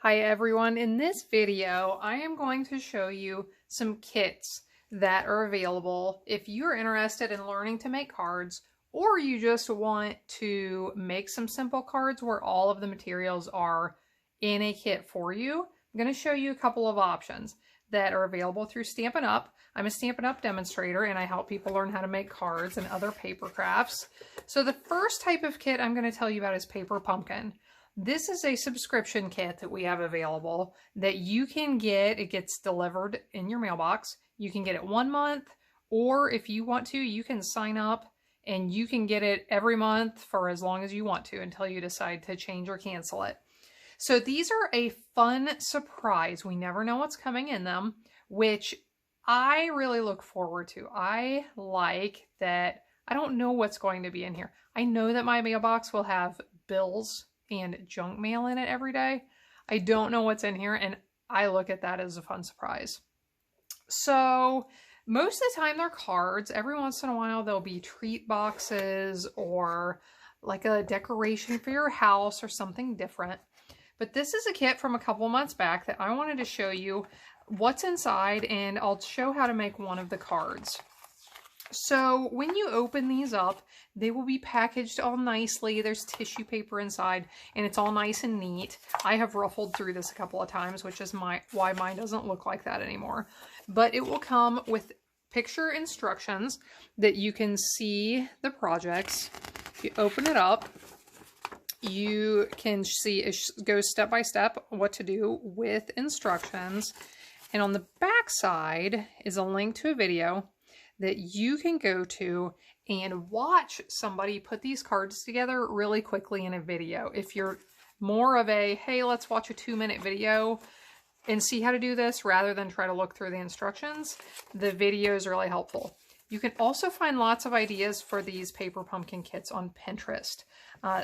Hi everyone, in this video I am going to show you some kits that are available if you're interested in learning to make cards or you just want to make some simple cards where all of the materials are in a kit for you. I'm going to show you a couple of options that are available through Stampin' Up! I'm a Stampin' Up! Demonstrator and I help people learn how to make cards and other paper crafts. So the first type of kit I'm going to tell you about is Paper Pumpkin. This is a subscription kit that we have available that you can get. It gets delivered in your mailbox. You can get it 1 month, or if you want to, you can sign up and you can get it every month for as long as you want to until you decide to change or cancel it. So these are a fun surprise. We never know what's coming in them, which I really look forward to. I like that I don't know what's going to be in here. I know that my mailbox will have bills and junk mail in it every day. I don't know what's in here, and I look at that as a fun surprise. So most of the time they're cards. Every once in a while there'll be treat boxes or like a decoration for your house or something different. But this is a kit from a couple months back that I wanted to show you what's inside, and I'll show how to make one of the cards. So when you open these up, they will be packaged all nicely. There's tissue paper inside and it's all nice and neat. I have ruffled through this a couple of times, which is why mine doesn't look like that anymore. But it will come with picture instructions that you can see the projects. If you open it up, you can see it goes step by step what to do with instructions. And on the back side is a link to a video that you can go to and watch somebody put these cards together really quickly in a video. If you're more of a, hey, let's watch a 2-minute video and see how to do this rather than try to look through the instructions, the video is really helpful. You can also find lots of ideas for these paper pumpkin kits on Pinterest.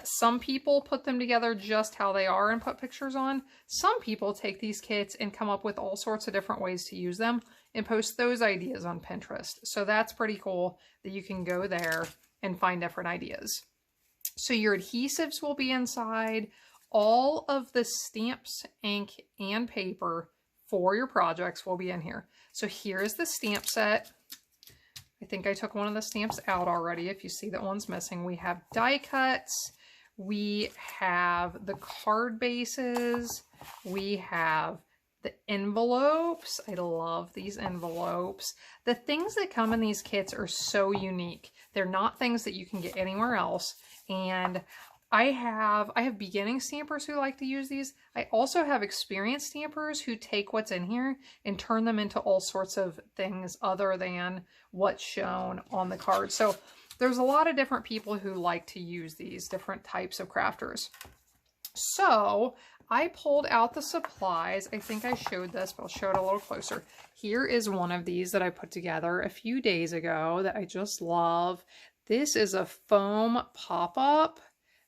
Some people put them together just how they are and put pictures on. Some people take these kits and come up with all sorts of different ways to use them and post those ideas on Pinterest. So that's pretty cool that you can go there and find different ideas. So your adhesives will be inside. All of the stamps, ink, and paper for your projects will be in here. So here's the stamp set. I think I took one of the stamps out already. If you see that one's missing, we have die cuts. We have the card bases. We have the envelopes. I love these envelopes. The things that come in these kits are so unique. They're not things that you can get anywhere else. And I have beginning stampers who like to use these. I also have experienced stampers who take what's in here and turn them into all sorts of things other than what's shown on the card. So there's a lot of different people who like to use these different types of crafters. So I pulled out the supplies. I think I showed this, but I'll show it a little closer. Here is one of these that I put together a few days ago that I just love. This is a foam pop-up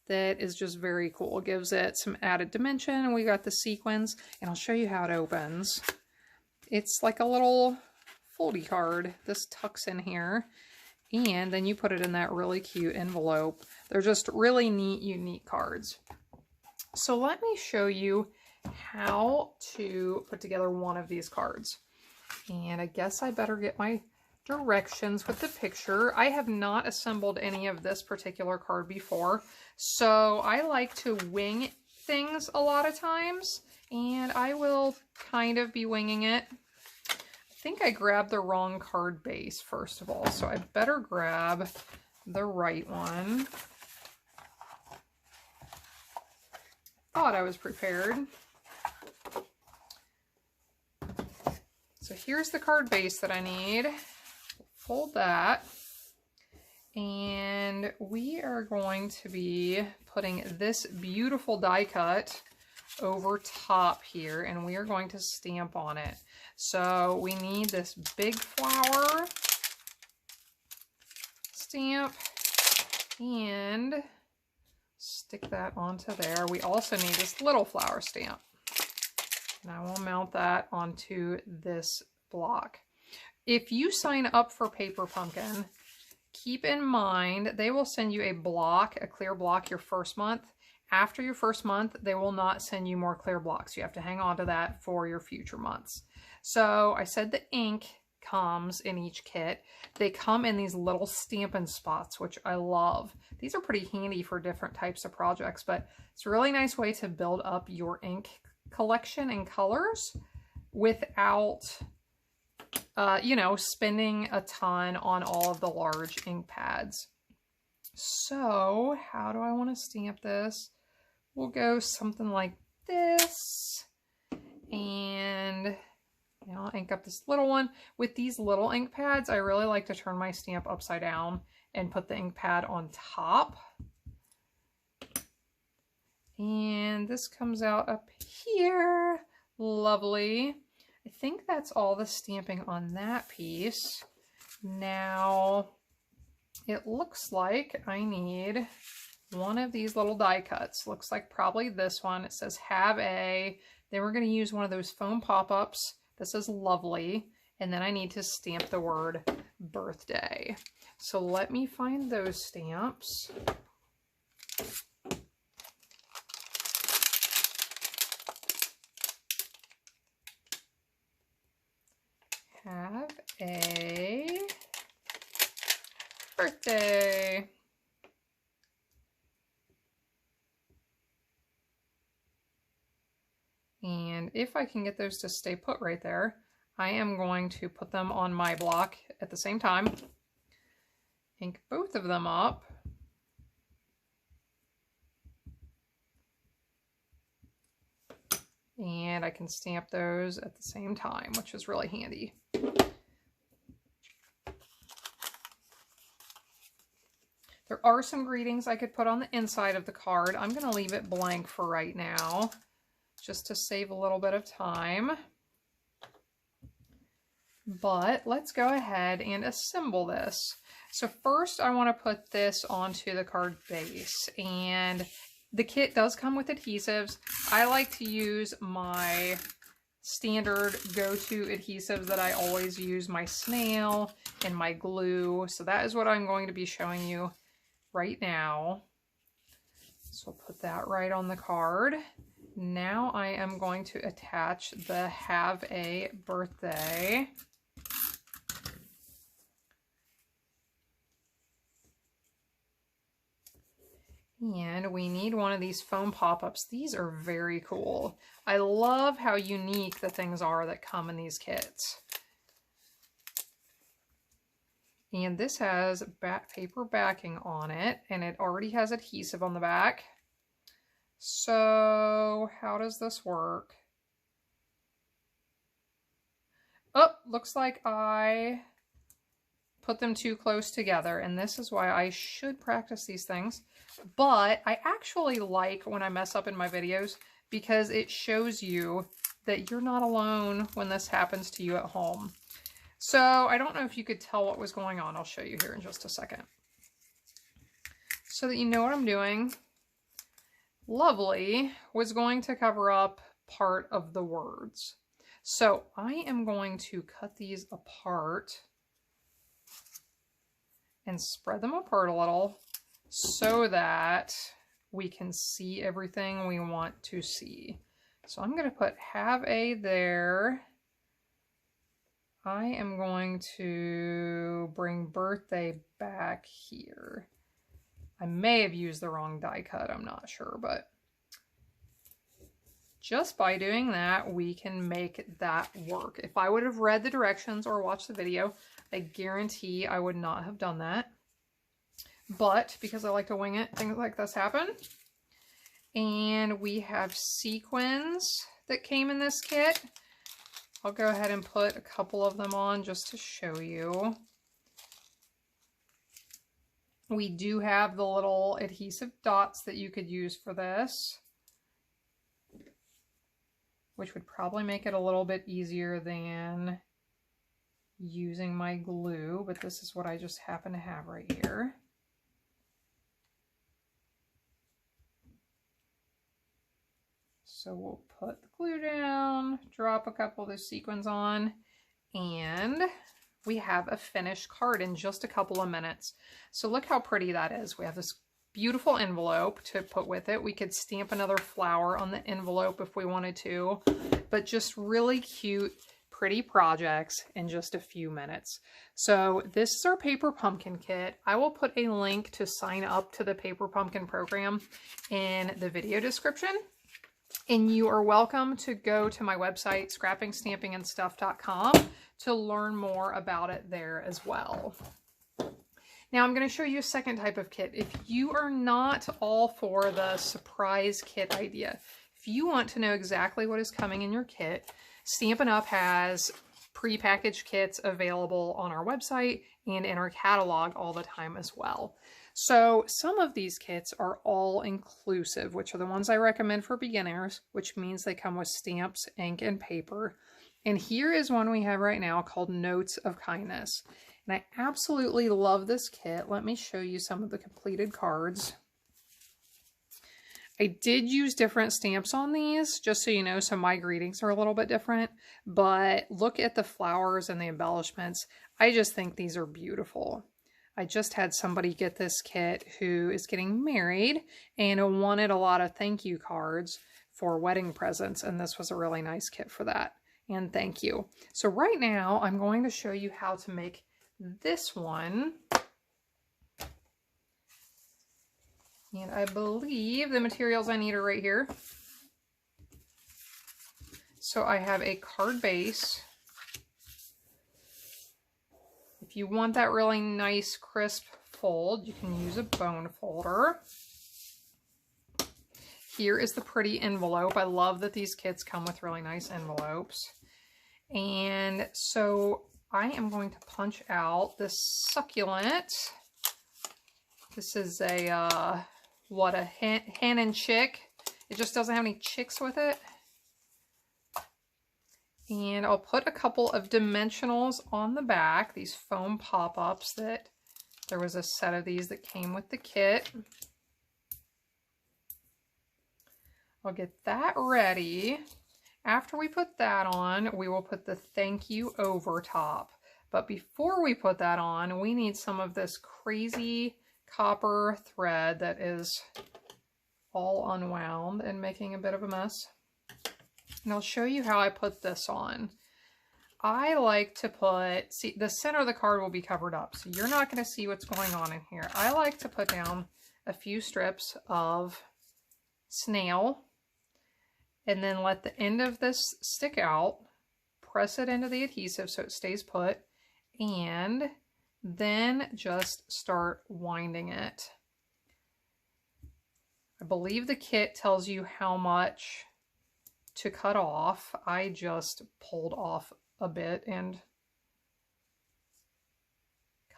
that is just very cool. It gives it some added dimension, and we got the sequins, and I'll show you how it opens. It's like a little foldy card. This tucks in here, and then you put it in that really cute envelope. They're just really neat, unique cards. So let me show you how to put together one of these cards. And I guess I better get my directions with the picture. I have not assembled any of this particular card before, so I like to wing things a lot of times, and I will kind of be winging it. I think I grabbed the wrong card base first of all, so I better grab the right one. Thought I was prepared. So here's the card base that I need. Fold that, and we are going to be putting this beautiful die cut over top here, and we are going to stamp on it. So we need this big flower stamp and stick that onto there. We also need this little flower stamp, and I will mount that onto this block. If you sign up for Paper Pumpkin, keep in mind they will send you a block, a clear block your first month, After your first month, they will not send you more clear blocks. You have to hang on to that for your future months. So I said the ink comes in each kit. They come in these little Stampin' Spots, which I love. These are pretty handy for different types of projects, but it's a really nice way to build up your ink collection and colors without, you know, spending a ton on all of the large ink pads. So how do I want to stamp this? We'll go something like this, and I'll ink up this little one. With these little ink pads, I really like to turn my stamp upside down and put the ink pad on top. And this comes out up here. Lovely. I think that's all the stamping on that piece. Now, it looks like I need one of these little die cuts. Looks like probably this one. It says have a. Then we're going to use one of those foam pop-ups. This is lovely. And then I need to stamp the word birthday. So let me find those stamps. Have a birthday. And if I can get those to stay put right there, I am going to put them on my block at the same time. Ink both of them up. And I can stamp those at the same time, which is really handy. There are some greetings I could put on the inside of the card. I'm going to leave it blank for right now, just to save a little bit of time. But let's go ahead and assemble this. So first I want to put this onto the card base, and the kit does come with adhesives. I like to use my standard go-to adhesives that I always use, my snail and my glue. So that is what I'm going to be showing you right now. So I'll put that right on the card. Now I am going to attach the have a birthday. And we need one of these foam pop-ups. These are very cool. I love how unique the things are that come in these kits. And this has paper backing on it, and it already has adhesive on the back. So how does this work? Oh, looks like I put them too close together, and this is why I should practice these things. But I actually like when I mess up in my videos, because it shows you that you're not alone when this happens to you at home. So I don't know if you could tell what was going on. I'll show you here in just a second. So that you know what I'm doing. Lovely was going to cover up part of the words. So I am going to cut these apart and spread them apart a little so that we can see everything we want to see. So I'm going to put have a there. I am going to bring birthday back here. I may have used the wrong die cut, I'm not sure, but just by doing that, we can make that work. If I would have read the directions or watched the video, I guarantee I would not have done that. But because I like to wing it, things like this happen. And we have sequins that came in this kit. I'll go ahead and put a couple of them on just to show you. We do have the little adhesive dots that you could use for this, which would probably make it a little bit easier than using my glue, but this is what I just happen to have right here. So we'll put the glue down, drop a couple of those sequins on, and we have a finished card in just a couple of minutes. So look how pretty that is. We have this beautiful envelope to put with it. We could stamp another flower on the envelope if we wanted to, but just really cute, pretty projects in just a few minutes. So this is our paper pumpkin kit. I will put a link to sign up to the paper pumpkin program in the video description. And you are welcome to go to my website, scrappingstampingandstuff.com, to learn more about it there as well. Now I'm going to show you a second type of kit. If you are not all for the surprise kit idea, if you want to know exactly what is coming in your kit, Stampin' Up! Has prepackaged kits available on our website and in our catalog all the time as well. So some of these kits are all inclusive, which are the ones I recommend for beginners, which means they come with stamps, ink, and paper. And here is one we have right now called Notes of Kindness. And I absolutely love this kit. Let me show you some of the completed cards. I did use different stamps on these, just so you know, so my greetings are a little bit different. But look at the flowers and the embellishments. I just think these are beautiful. I just had somebody get this kit who is getting married and wanted a lot of thank you cards for wedding presents, and this was a really nice kit for that. And thank you. So right now, I'm going to show you how to make this one. And I believe the materials I need are right here. So I have a card base. If you want that really nice crisp fold, you can use a bone folder. Here is the pretty envelope. I love that these kits come with really nice envelopes. And so I am going to punch out this succulent. This is a, what, a hen and chick. It just doesn't have any chicks with it. And I'll put a couple of dimensionals on the back, these foam pop-ups that there was a set of these that came with the kit. I'll get that ready. After we put that on, we will put the thank you over top. But before we put that on, we need some of this crazy copper thread that is all unwound and making a bit of a mess. And I'll show you how I put this on. I like to put, see, the center of the card will be covered up, so you're not going to see what's going on in here. I like to put down a few strips of snail and then let the end of this stick out, press it into the adhesive so it stays put, and then just start winding it. I believe the kit tells you how much to cut off. I just pulled off a bit and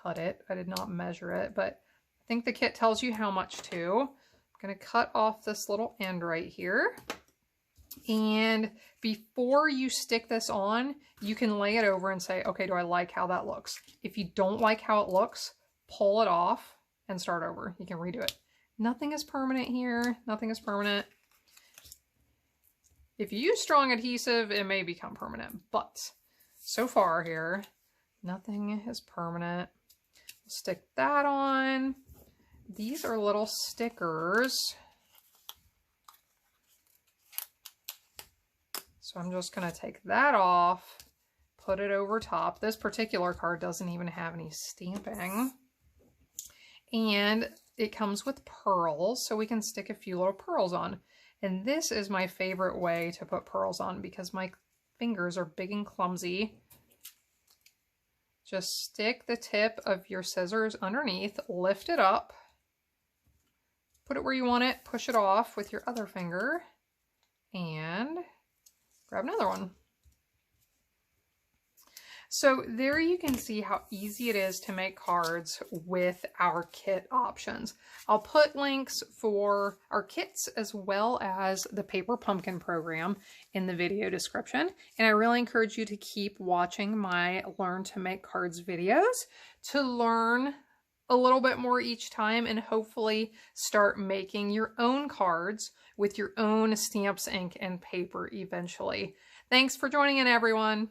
cut it. I did not measure it, but I think the kit tells you how much to. I'm going to cut off this little end right here. And before you stick this on, you can lay it over and say, okay, do I like how that looks? If you don't like how it looks, pull it off and start over. You can redo it. Nothing is permanent here. Nothing is permanent. If you use strong adhesive, it may become permanent, but so far here, nothing is permanent. Stick that on. These are little stickers. So I'm just going to take that off, put it over top. This particular card doesn't even have any stamping. And it comes with pearls, so we can stick a few little pearls on. And this is my favorite way to put pearls on because my fingers are big and clumsy. Just stick the tip of your scissors underneath, lift it up, put it where you want it, push it off with your other finger, and grab another one. So there you can see how easy it is to make cards with our kit options. I'll put links for our kits as well as the Paper Pumpkin program in the video description. And I really encourage you to keep watching my Learn to Make Cards videos to learn a little bit more each time and hopefully start making your own cards with your own stamps, ink, and paper eventually. Thanks for joining in, everyone.